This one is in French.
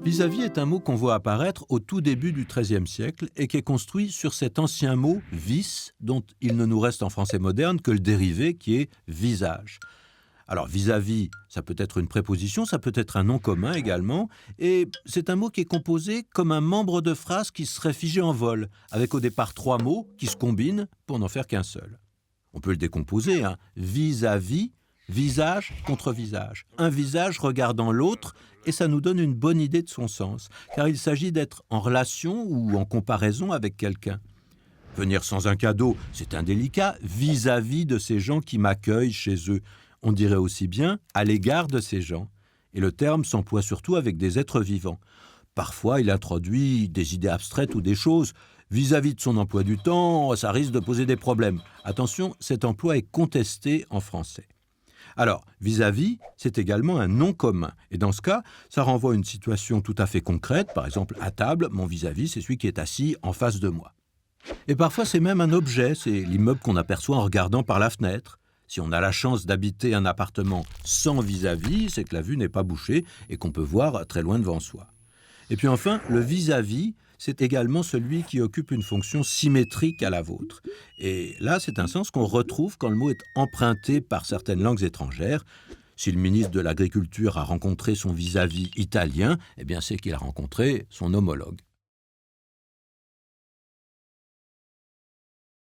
Vis-à-vis est un mot qu'on voit apparaître au tout début du XIIIe siècle et qui est construit sur cet ancien mot « vis » dont il ne nous reste en français moderne que le dérivé qui est « visage ». Alors vis-à-vis, ça peut être une préposition, ça peut être un nom commun également, et c'est un mot qui est composé comme un membre de phrase qui serait figé en vol, avec au départ 3 mots qui se combinent pour n'en faire qu'un seul. On peut le décomposer, vis-à-vis, visage contre visage. Un visage regardant l'autre, et ça nous donne une bonne idée de son sens, car il s'agit d'être en relation ou en comparaison avec quelqu'un. Venir sans un cadeau, c'est indélicat vis-à-vis de ces gens qui m'accueillent chez eux. On dirait aussi bien à l'égard de ces gens. Et le terme s'emploie surtout avec des êtres vivants. Parfois, il introduit des idées abstraites ou des choses. Vis-à-vis de son emploi du temps, ça risque de poser des problèmes. Attention, cet emploi est contesté en français. Alors, vis-à-vis, c'est également un nom commun. Et dans ce cas, ça renvoie à une situation tout à fait concrète. Par exemple, à table, mon vis-à-vis, c'est celui qui est assis en face de moi. Et parfois, c'est même un objet, c'est l'immeuble qu'on aperçoit en regardant par la fenêtre. Si on a la chance d'habiter un appartement sans vis-à-vis, c'est que la vue n'est pas bouchée et qu'on peut voir très loin devant soi. Et puis enfin, le vis-à-vis, c'est également celui qui occupe une fonction symétrique à la vôtre. Et là, c'est un sens qu'on retrouve quand le mot est emprunté par certaines langues étrangères. Si le ministre de l'Agriculture a rencontré son vis-à-vis italien, eh bien c'est qu'il a rencontré son homologue.